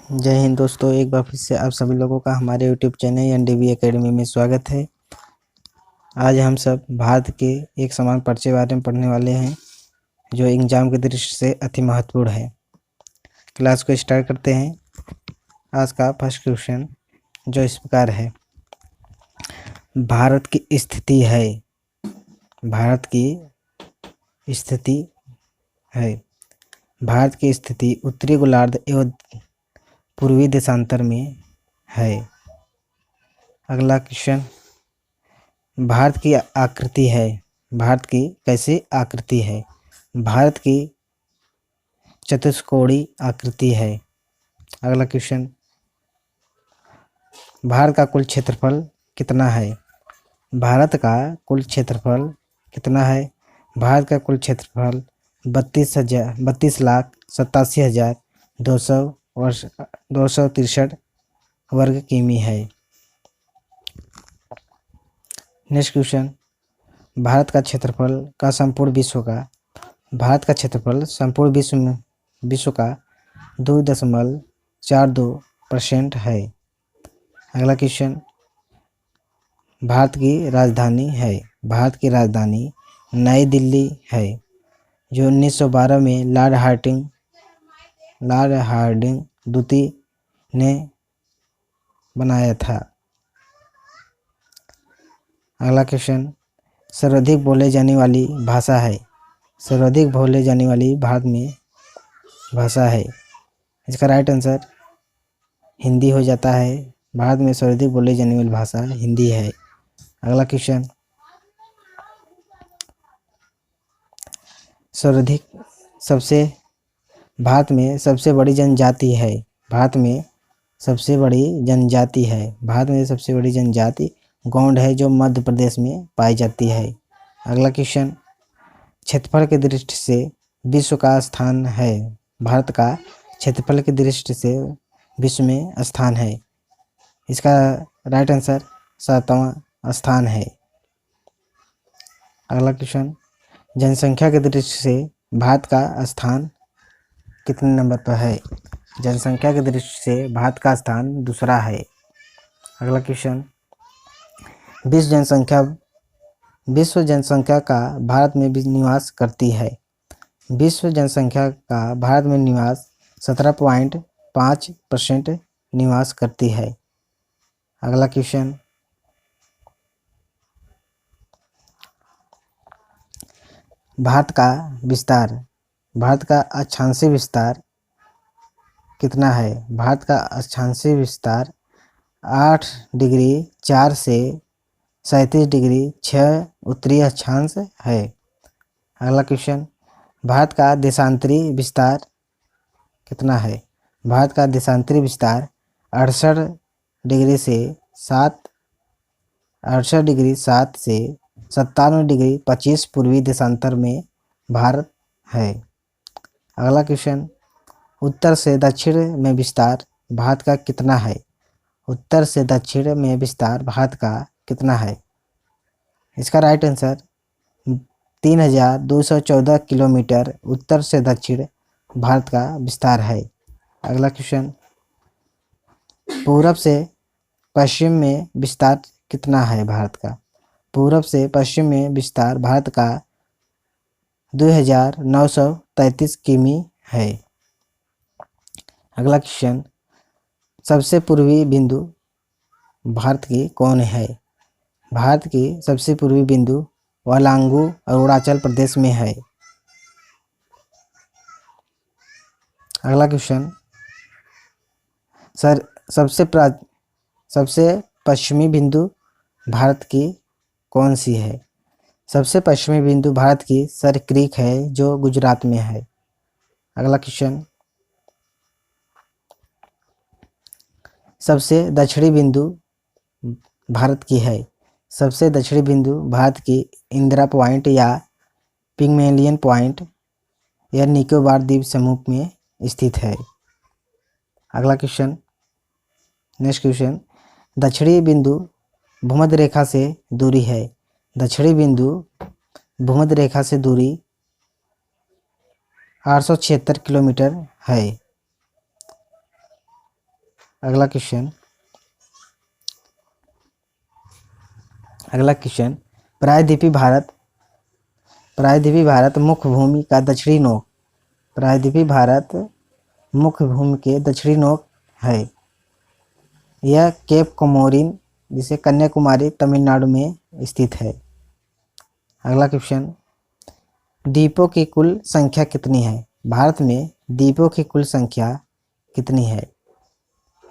जय हिंद दोस्तों, एक बार फिर से आप सभी लोगों का हमारे यूट्यूब चैनल एनडीबी एकेडमी में स्वागत है। आज हम सब भारत के एक समान पर्चे बारे में पढ़ने वाले हैं जो एग्जाम की दृष्टि से अति महत्वपूर्ण है। क्लास को स्टार्ट करते हैं। आज का फर्स्ट क्वेश्चन जो इस प्रकार है, भारत की स्थिति है। भारत की स्थिति है। भारत की स्थिति उत्तरी गोलार्ध एवं पूर्वी देशांतर में है। अगला क्वेश्चन, भारत की आकृति है। भारत की कैसी आकृति है? भारत की चतुष्कोणीय आकृति है। अगला क्वेश्चन, भारत का कुल क्षेत्रफल कितना है? भारत का कुल क्षेत्रफल कितना है? भारत का कुल क्षेत्रफल 32,87,263 वर्ग किमी है। नेक्स्ट क्वेश्चन, भारत का क्षेत्रफल का संपूर्ण विश्व का भारत का क्षेत्रफल संपूर्ण विश्व का 2.42% है। अगला क्वेश्चन, भारत की राजधानी है। भारत की राजधानी नई दिल्ली है, जो 1912 में लॉर्ड हार्डिंग द्वितीय ने बनाया था। अगला क्वेश्चन, सर्वाधिक बोले जाने वाली भाषा है। सर्वाधिक बोले जाने वाली भारत में भाषा है। इसका राइट आंसर हिंदी हो जाता है। भारत में सर्वाधिक बोले जाने वाली भाषा हिंदी है। अगला क्वेश्चन, भारत में सबसे बड़ी जनजाति है। भारत में सबसे बड़ी जनजाति है। भारत में सबसे बड़ी जनजाति गोंड है, जो मध्य प्रदेश में पाई जाती है। अगला क्वेश्चन, क्षेत्रफल की दृष्टि से विश्व का स्थान है। भारत का क्षेत्रफल की दृष्टि से विश्व में स्थान है। इसका राइट आंसर 7वां स्थान है। अगला क्वेश्चन, जनसंख्या की दृष्टि से भारत का स्थान कितने नंबर पर है? जनसंख्या की दृष्टि से भारत का स्थान दूसरा है। अगला क्वेश्चन, विश्व जनसंख्या का भारत में भी निवास करती है। विश्व जनसंख्या का भारत में निवास 17.5% निवास करती है। अगला क्वेश्चन, भारत का विस्तार भारत का अक्षांशीय विस्तार कितना है? भारत का अक्षांशीय विस्तार 8°4 से 37°6 उत्तरी अक्षांश है। अगला क्वेश्चन, भारत का देशांतरी विस्तार कितना है? भारत का देशांतरी विस्तार 68° से 97°25 पूर्वी देशांतर में भारत है। अगला क्वेश्चन, उत्तर से दक्षिण में विस्तार भारत का कितना है? उत्तर से दक्षिण में विस्तार भारत का कितना है? इसका राइट आंसर 3,214 किलोमीटर उत्तर से दक्षिण भारत का विस्तार है। अगला क्वेश्चन, पूरब से पश्चिम में विस्तार कितना है भारत का? पूरब से पश्चिम में विस्तार भारत का 2,933 किमी है। अगला क्वेश्चन, सबसे पूर्वी बिंदु भारत की कौन है? भारत की सबसे पूर्वी बिंदु वालांगू अरुणाचल प्रदेश में है। अगला क्वेश्चन, सबसे पश्चिमी बिंदु भारत की कौन सी है? सबसे पश्चिमी बिंदु भारत की सर क्रीक है, जो गुजरात में है। अगला क्वेश्चन, सबसे दक्षिणी बिंदु भारत की है। सबसे दक्षिणी बिंदु भारत की इंदिरा पॉइंट या पिग्मेलियन पॉइंट या निकोबार द्वीप समूह में स्थित है। अगला क्वेश्चन, नेक्स्ट क्वेश्चन, दक्षिणी बिंदु भूमध्य रेखा से दूरी है। दक्षिणी बिंदु भूमध्य रेखा से दूरी 876 किलोमीटर है। अगला क्वेश्चन प्रायद्वीपीय भारत मुख्य भूमि का दक्षिणी नोक। प्रायद्वीपीय भारत मुख्य भूमि के दक्षिणी नोक है। यह केप कोमोरिन जिसे कन्याकुमारी तमिलनाडु में स्थित है। अगला क्वेश्चन, द्वीपों की कुल संख्या कितनी है? भारत में द्वीपों की कुल संख्या कितनी है?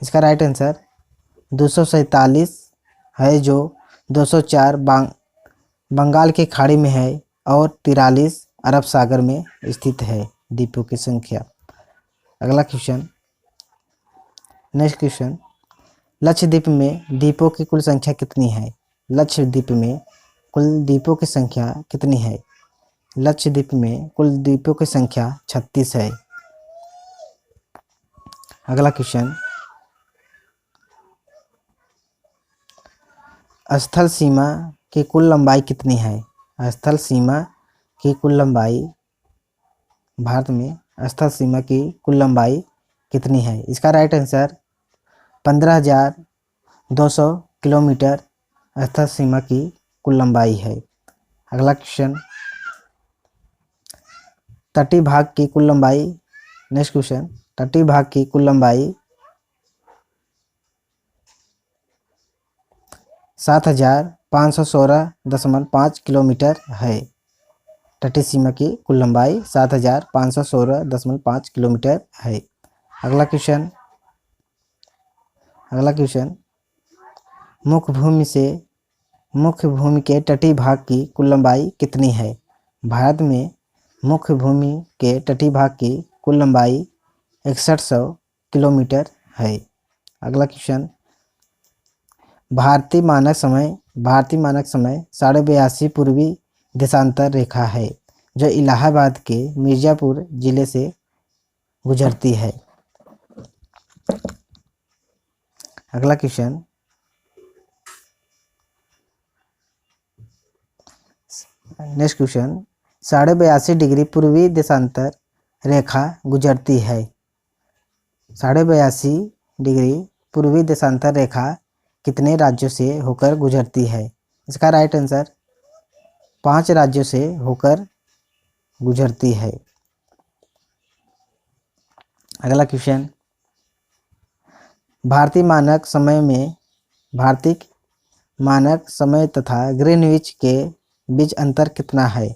इसका राइट आंसर 247 है, जो 204 बंगाल की खाड़ी में है और 43 अरब सागर में स्थित है द्वीपों की संख्या। अगला क्वेश्चन, नेक्स्ट क्वेश्चन, लक्षद्वीप में द्वीपों की कुल संख्या कितनी है? लक्षद्वीप में कुल द्वीपों की संख्या कितनी है? लक्षद्वीप में कुल द्वीपों की संख्या 36 है। अगला क्वेश्चन, स्थल सीमा की कुल लंबाई कितनी है? स्थल सीमा की कुल लंबाई, भारत में स्थल सीमा की कुल लंबाई कितनी है? इसका राइट आंसर 15,200 किलोमीटर स्थल सीमा की कुल लंबाई है। अगला क्वेश्चन, तटीय भाग की कुल लंबाई, नेक्स्ट क्वेश्चन, तटीय भाग की कुल लंबाई 7,516.5 किलोमीटर है। तटीय सीमा की कुल लंबाई 7,516.5 किलोमीटर है। अगला क्वेश्चन, मुख्य भूमि के तटीय भाग की कुल लंबाई कितनी है? भारत में मुख्य भूमि के तटीय भाग की कुल लंबाई 6100 किलोमीटर है। अगला क्वेश्चन, भारतीय मानक समय 82.5 पूर्वी देशांतर रेखा है, जो इलाहाबाद के मिर्ज़ापुर जिले से गुजरती है। अगला क्वेश्चन, नेक्स्ट क्वेश्चन, 82.5 डिग्री पूर्वी देशांतर रेखा गुजरती है। 82.5 डिग्री पूर्वी देशांतर रेखा कितने राज्यों से होकर गुजरती है? इसका राइट आंसर 5 राज्यों से होकर गुजरती है। अगला क्वेश्चन, भारतीय मानक समय तथा ग्रीनविच के बीच अंतर कितना है?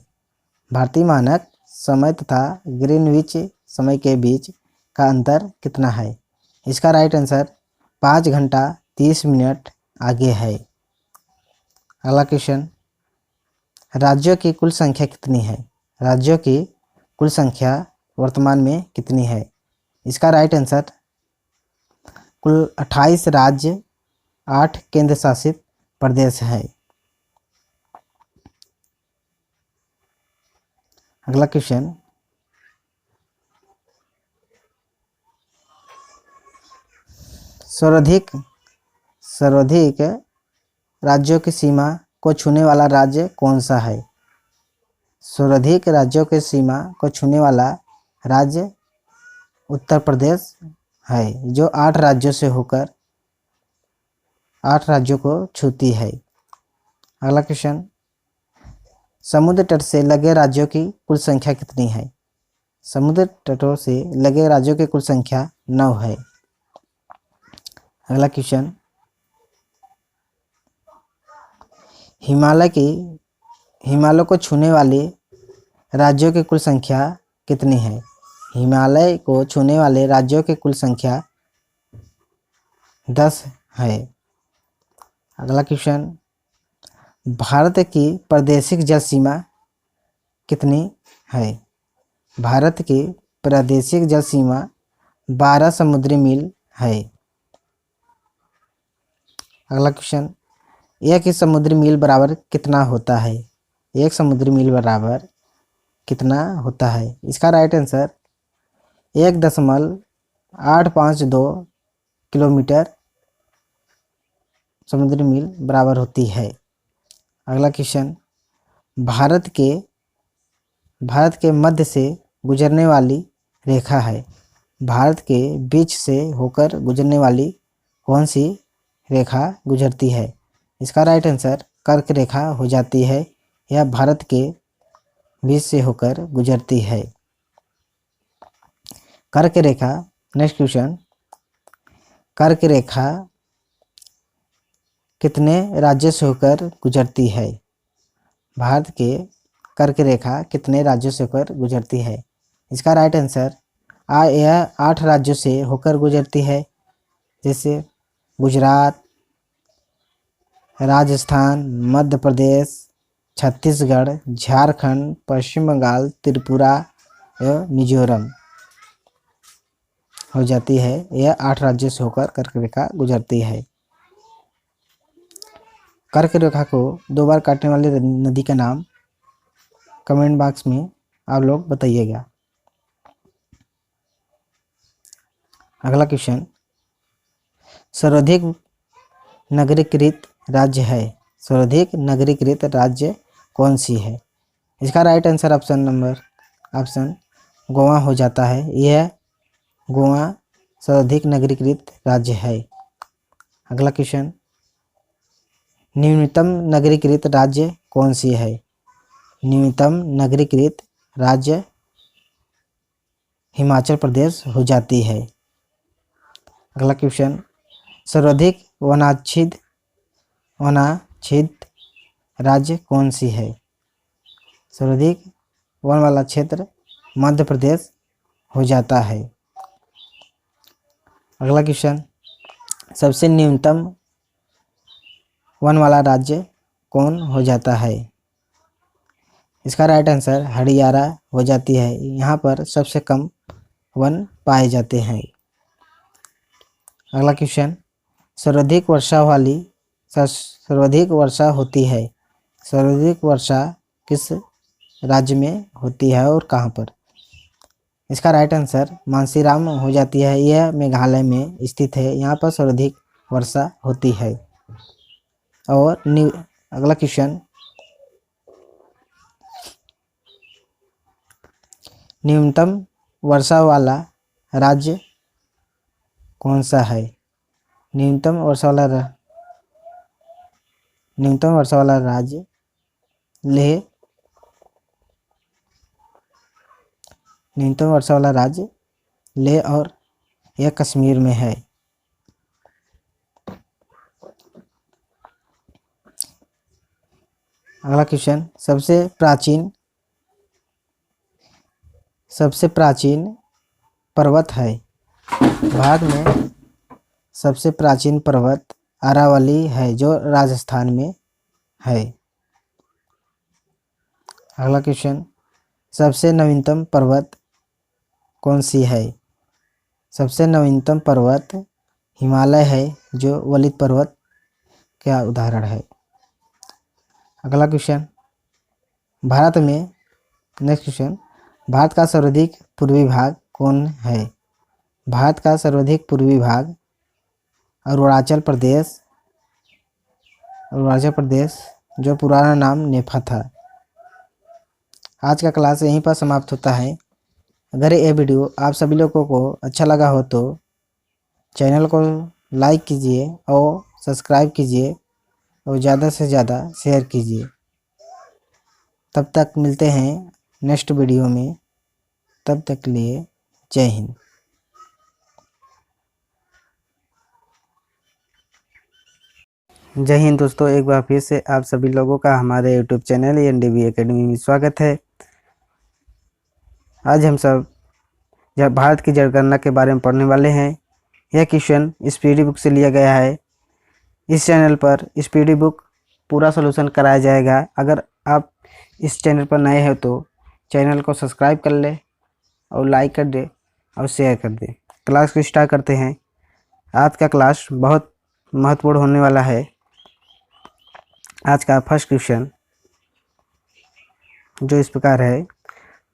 भारतीय मानक समय तथा ग्रीनविच समय के बीच का अंतर कितना है? इसका राइट आंसर 5 घंटा 30 मिनट आगे है। अगला क्वेश्चन, राज्यों की कुल संख्या कितनी है? राज्यों की कुल संख्या वर्तमान में कितनी है? इसका राइट आंसर कुल 28 राज्य 8 केंद्र शासित प्रदेश है। अगला क्वेश्चन, सर्वाधिक राज्यों की सीमा को छूने वाला राज्य कौन सा है? सर्वाधिक राज्यों की सीमा को छूने वाला राज्य उत्तर प्रदेश है, जो 8 राज्यों से होकर 8 राज्यों को छूती है। अगला क्वेश्चन, समुद्र तट से लगे राज्यों की कुल संख्या कितनी है? समुद्र तटों से लगे राज्यों की कुल संख्या 9 है। अगला क्वेश्चन, हिमालय को छूने वाले राज्यों की कुल संख्या कितनी है? हिमालय को छूने वाले राज्यों की कुल संख्या 10 है। अगला क्वेश्चन, भारत की प्रादेशिक जल सीमा कितनी है? भारत की प्रादेशिक जल सीमा 12 समुद्री मील है। अगला क्वेश्चन, एक समुद्री मील बराबर कितना होता है? एक समुद्री मील बराबर कितना होता है? इसका राइट आंसर 1.852 किलोमीटर समुद्री मील बराबर होती है। अगला क्वेश्चन, भारत के मध्य से गुजरने वाली रेखा है। भारत के बीच से होकर गुजरने वाली कौन सी रेखा गुजरती है? इसका राइट आंसर कर्क रेखा हो जाती है। यह भारत के बीच से होकर गुजरती है। कर्क रेखा, नेक्स्ट क्वेश्चन, कर्क रेखा कितने राज्यों से होकर गुजरती है? भारत के कर्क रेखा कितने राज्यों से होकर गुजरती है? इसका राइट आंसर यह 8 राज्यों से होकर गुजरती है, जैसे गुजरात, राजस्थान, मध्य प्रदेश, छत्तीसगढ़, झारखंड, पश्चिम बंगाल, त्रिपुरा एवं मिजोरम हो जाती है। यह 8 राज्यों से होकर कर्क रेखा गुजरती है। कर्क रेखा को 2 बार काटने वाली नदी का नाम कमेंट बॉक्स में आप लोग बताइएगा। अगला क्वेश्चन, सर्वाधिक नगरीकृत राज्य है, सर्वाधिक नगरीकृत राज्य कौन सी है? इसका राइट आंसर ऑप्शन गोवा हो जाता है। यह गोवा सर्वाधिक नगरीकृत राज्य है। अगला क्वेश्चन, न्यूनतम नगरीकृत राज्य कौन सी है? न्यूनतम नगरीकृत राज्य हिमाचल प्रदेश हो जाती है। अगला क्वेश्चन, सर्वाधिक वनाच्छिद राज्य कौन सी है? सर्वाधिक वन वाला क्षेत्र मध्य प्रदेश हो जाता है। अगला क्वेश्चन, सबसे न्यूनतम वन वाला राज्य कौन हो जाता है? इसका राइट आंसर हरियाणा हो जाती है। यहाँ पर सबसे कम वन पाए जाते हैं। अगला क्वेश्चन, सर्वाधिक वर्षा होती है, सर्वाधिक वर्षा किस राज्य में होती है और कहाँ पर? इसका राइट आंसर मानसीराम हो जाती है। यह मेघालय में स्थित है। यहाँ पर सर्वाधिक वर्षा होती है। और अगला क्वेश्चन, न्यूनतम वर्षा वाला राज्य कौन सा है? न्यूनतम वर्षा वाला राज्य लेह, न्यूनतम वर्षा वाला राज्य लेह और यह कश्मीर में है। अगला क्वेश्चन, सबसे प्राचीन पर्वत है। भारत में सबसे प्राचीन पर्वत अरावली है, जो राजस्थान में है। अगला क्वेश्चन, सबसे नवीनतम पर्वत कौन सी है? सबसे नवीनतम पर्वत हिमालय है, जो वलित पर्वत का उदाहरण है। अगला क्वेश्चन, नेक्स्ट क्वेश्चन, भारत का सर्वाधिक पूर्वी भाग कौन है? भारत का सर्वाधिक पूर्वी भाग अरुणाचल प्रदेश, जो पुराना नाम नेफा था। आज का क्लास यहीं पर समाप्त होता है। अगर ये वीडियो आप सभी लोगों को अच्छा लगा हो तो चैनल को लाइक कीजिए और सब्सक्राइब कीजिए और ज़्यादा से ज़्यादा शेयर कीजिए। तब तक मिलते हैं नेक्स्ट वीडियो में। तब तक के लिए जय हिंद। जय हिंद दोस्तों, एक बार फिर से आप सभी लोगों का हमारे YouTube चैनल एनडीबी एकेडमी में स्वागत है। आज हम सब भारत की जनगणना के बारे में पढ़ने वाले हैं। यह क्वेश्चन इस पीडी बुक से लिया गया है। इस चैनल पर इस पीडी बुक पूरा सॉल्यूशन कराया जाएगा। अगर आप इस चैनल पर नए हैं तो चैनल को सब्सक्राइब कर ले और लाइक कर दे और शेयर कर दे। क्लास को स्टार्ट करते हैं। आज का क्लास बहुत महत्वपूर्ण होने वाला है। आज का फर्स्ट क्वेश्चन जो इस प्रकार है,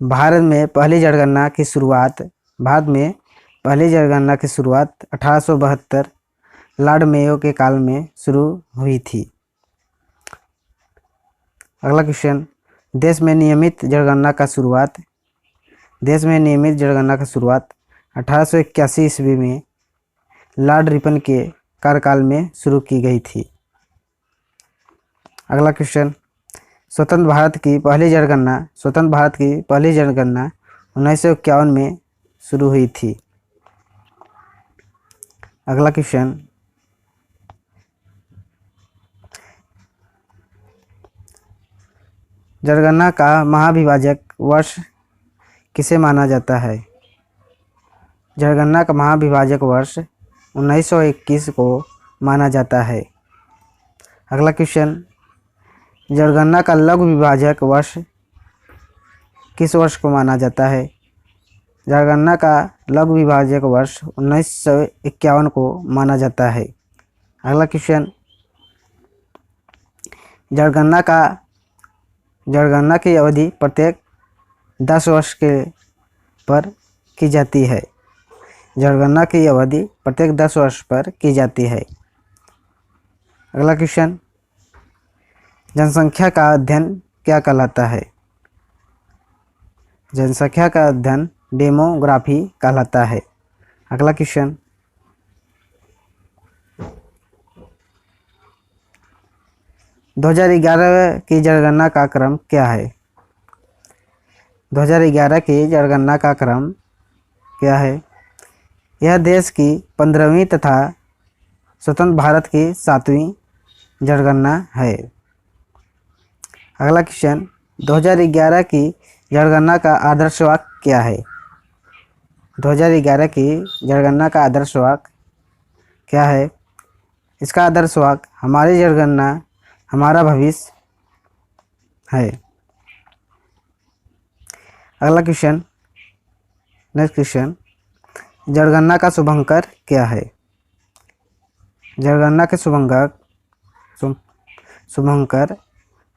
भारत में पहली जनगणना की शुरुआत 1872 लॉर्ड मेयो के काल में शुरू हुई थी। अगला क्वेश्चन, देश में नियमित जनगणना का शुरुआत 1881 ईस्वी में लॉर्ड रिपन के कार्यकाल में शुरू की गई थी? अगला क्वेश्चन, स्वतंत्र भारत की पहली जनगणना 1951 में शुरू हुई थी। अगला क्वेश्चन, जनगणना का महाविभाजक वर्ष किसे माना जाता है? जनगणना का महाविभाजक वर्ष 1921 को माना जाता है। अगला क्वेश्चन, जनगणना का लघु विभाजक वर्ष किस वर्ष को माना जाता है? जनगणना का लघु विभाजक वर्ष 1951 को माना जाता है। अगला क्वेश्चन, जनगणना की अवधि प्रत्येक 10 वर्ष के पर की जाती है। जनगणना की अवधि प्रत्येक 10 वर्ष पर की जाती है। अगला क्वेश्चन, जनसंख्या का अध्ययन क्या कहलाता है? जनसंख्या का अध्ययन डेमोग्राफी कहलाता है। अगला क्वेश्चन, 2011 की जनगणना का क्रम क्या है? 2011 की जनगणना का क्रम क्या है? यह देश की 15वीं तथा स्वतंत्र भारत की 7वीं जनगणना है। अगला क्वेश्चन, 2011 की जनगणना का आदर्श वाक्य क्या है? 2011 की जनगणना का आदर्श वाक्य क्या है? इसका आदर्श वाक्य हमारी जनगणना हमारा भविष्य है। अगला क्वेश्चन, नेक्स्ट क्वेश्चन, जनगणना का शुभंकर क्या है? जनगणना के शुभंकर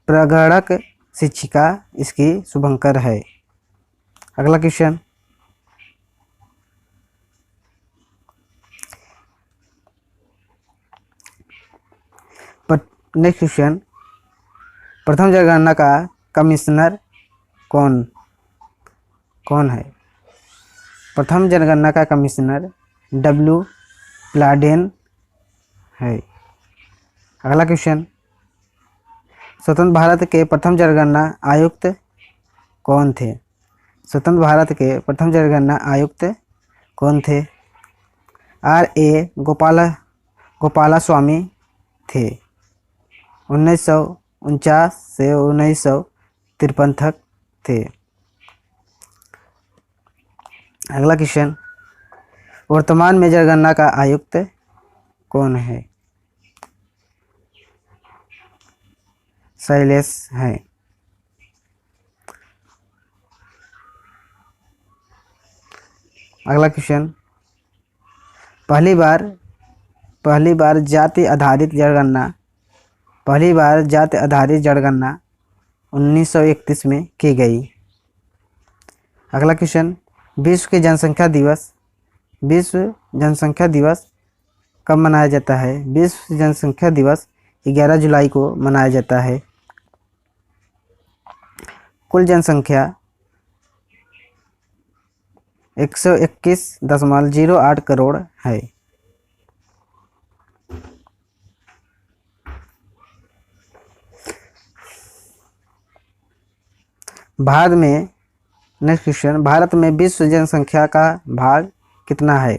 प्रगणक शिक्षिका इसकी शुभंकर है। अगला क्वेश्चन, नेक्स्ट क्वेश्चन, प्रथम जनगणना का कमिश्नर कौन है? प्रथम जनगणना का कमिश्नर W. प्लाडेन है। अगला क्वेश्चन, स्वतंत्र भारत के प्रथम जनगणना आयुक्त कौन थे? स्वतंत्र भारत के प्रथम जनगणना आयुक्त कौन थे? R.A. गोपालास्वामी थे। 1949 से 1953 तक थे। अगला क्वेश्चन, वर्तमान में जनगणना का आयुक्त कौन है? शैलेश है। अगला क्वेश्चन, पहली बार जाति आधारित जनगणना 1931 में की गई। अगला क्वेश्चन, विश्व जनसंख्या दिवस कब मनाया जाता है? विश्व जनसंख्या दिवस 11 जुलाई को मनाया जाता है। कुल जनसंख्या 121.08 करोड़ है। भारत में, नेक्स्ट क्वेश्चन, भारत में विश्व जनसंख्या का भाग कितना है?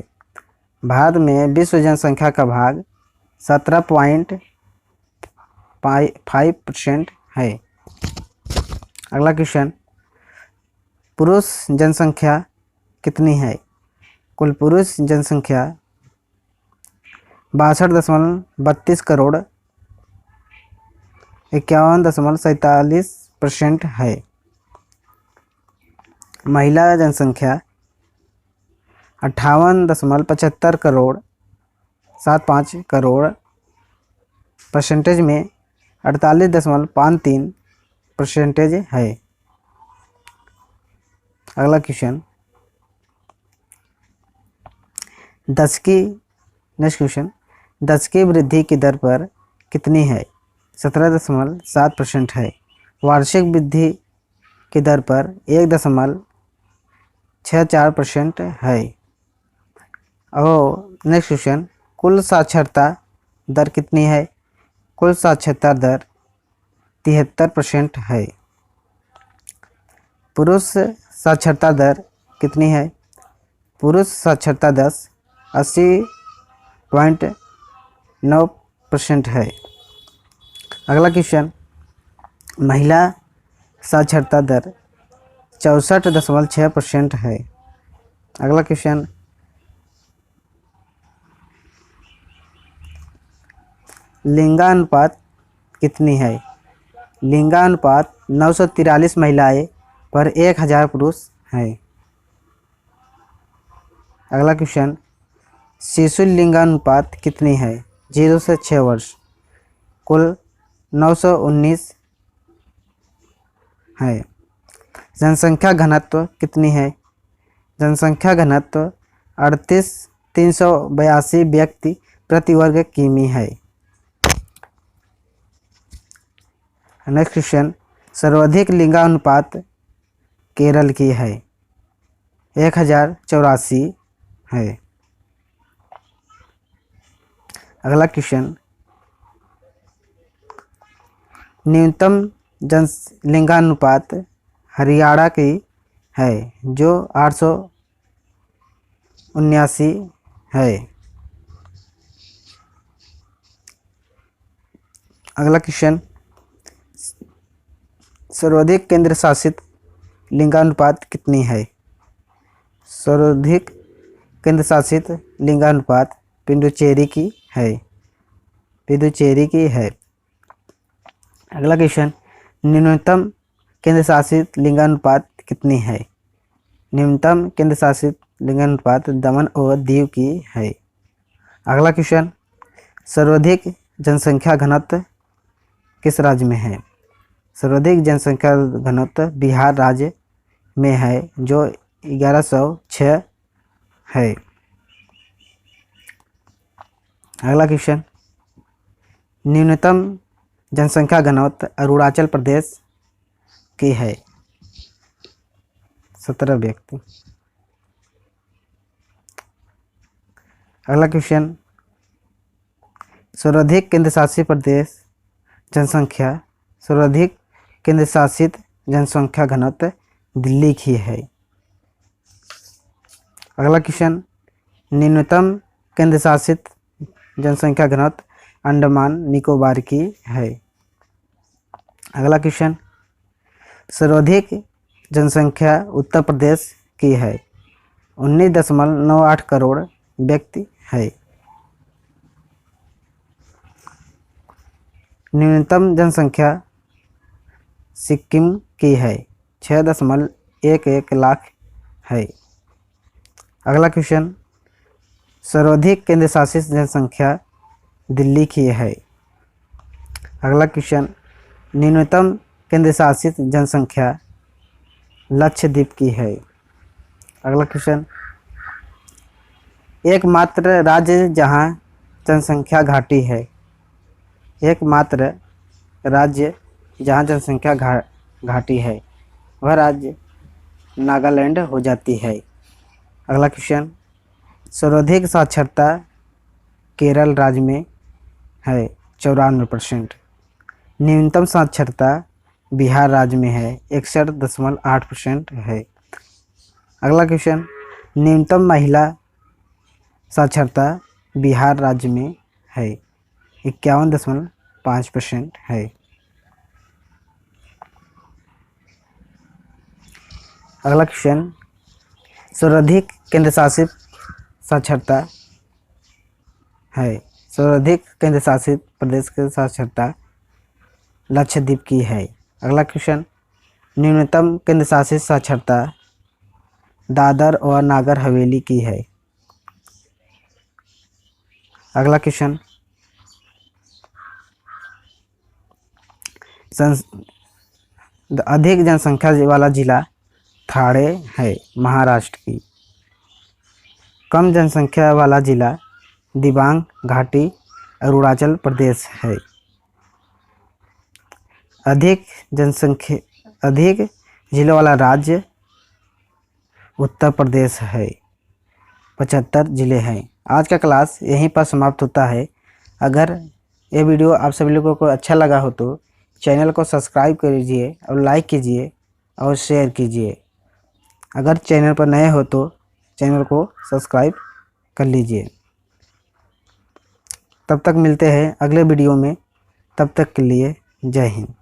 भारत में विश्व जनसंख्या का भाग 17.5% है। अगला क्वेश्चन, पुरुष जनसंख्या कितनी है? कुल पुरुष जनसंख्या 62.32 करोड़ 51.47% है। महिला जनसंख्या 58.75 करोड़ 75 करोड़, परसेंटेज में 48.53% है। अगला क्वेश्चन, दस की वृद्धि की दर पर कितनी है? 17.7% है। वार्षिक वृद्धि की दर पर 1.64% है। और नेक्स्ट क्वेश्चन, कुल साक्षरता दर कितनी है? कुल साक्षरता दर 73% है। पुरुष साक्षरता दर कितनी है? पुरुष साक्षरता दर 80.9% है। अगला क्वेश्चन, महिला साक्षरता दर 64.6% है। अगला क्वेश्चन, लिंगानुपात कितनी है? लिंगानुपात 943 महिलाएं पर 1000 पुरुष हैं। अगला क्वेश्चन, शिशु लिंगानुपात कितनी है? 0 से 6 वर्ष, कुल 919 है। जनसंख्या घनत्व कितनी है? जनसंख्या घनत्व 38,382 व्यक्ति प्रति वर्ग किमी है। नेक्स्ट क्वेश्चन, सर्वाधिक लिंगानुपात केरल की है, 1084 है। अगला क्वेश्चन, न्यूनतम लिंगानुपात हरियाणा की है जो 879 है। अगला क्वेश्चन, सर्वाधिक केंद्र शासित लिंगानुपात कितनी है? सर्वाधिक केंद्र शासित लिंगानुपात पुडुचेरी की है। पुडुचेरी की है। अगला क्वेश्चन, न्यूनतम केंद्र शासित लिंगानुपात कितनी है? न्यूनतम केंद्र शासित लिंगानुपात दमन और दीव की है। अगला क्वेश्चन, सर्वाधिक जनसंख्या घनत्व किस राज्य में है? सर्वाधिक जनसंख्या घनत्व बिहार राज्य में है जो 1106 है। अगला क्वेश्चन, न्यूनतम जनसंख्या घनत्व अरुणाचल प्रदेश की है, 17 व्यक्ति। अगला क्वेश्चन, सर्वाधिक केंद्र शासित प्रदेश जनसंख्या, सर्वाधिक केंद्र शासित जनसंख्या घनत्व दिल्ली की है। अगला क्वेश्चन, न्यूनतम केंद्र शासित जनसंख्या घनत्व अंडमान निकोबार की है। अगला क्वेश्चन, सर्वाधिक जनसंख्या उत्तर प्रदेश की है, 19.98 करोड़ व्यक्ति है। न्यूनतम जनसंख्या सिक्किम की है, 6.11 लाख है। अगला क्वेश्चन, सर्वाधिक केंद्र शासित जनसंख्या दिल्ली की है। अगला क्वेश्चन, न्यूनतम केंद्र शासित जनसंख्या लक्षद्वीप की है। अगला क्वेश्चन, एकमात्र राज्य जहां जनसंख्या घाटी है, एकमात्र राज्य जहां जनसंख्या घाटी है वह राज्य नागालैंड हो जाती है। अगला क्वेश्चन, सर्वाधिक साक्षरता केरल राज्य में है, 94%। न्यूनतम साक्षरता बिहार राज्य में है, 61.8% है। अगला क्वेश्चन, न्यूनतम महिला साक्षरता बिहार राज्य में है, 51.5% है। अगला क्वेश्चन, सर्वाधिक केंद्र शासित साक्षरता है, सर्वाधिक केंद्र शासित प्रदेश की साक्षरता लक्षद्वीप की है। अगला क्वेश्चन, न्यूनतम केंद्र शासित साक्षरता दादर और नागर हवेली की है। अगला क्वेश्चन, अधिक जनसंख्या वाला जिला ठाणे है, महाराष्ट्र की। कम जनसंख्या वाला जिला दिबांग घाटी अरुणाचल प्रदेश है। अधिक जिलों वाला राज्य उत्तर प्रदेश है, 75 जिले हैं। आज का क्लास यहीं पर समाप्त होता है। अगर ये वीडियो आप सभी लोगों को अच्छा लगा हो तो चैनल को सब्सक्राइब कीजिए और लाइक कीजिए और शेयर कीजिए। अगर चैनल पर नए हो तो चैनल को सब्सक्राइब कर लीजिए। तब तक मिलते हैं अगले वीडियो में, तब तक के लिए जय हिंद।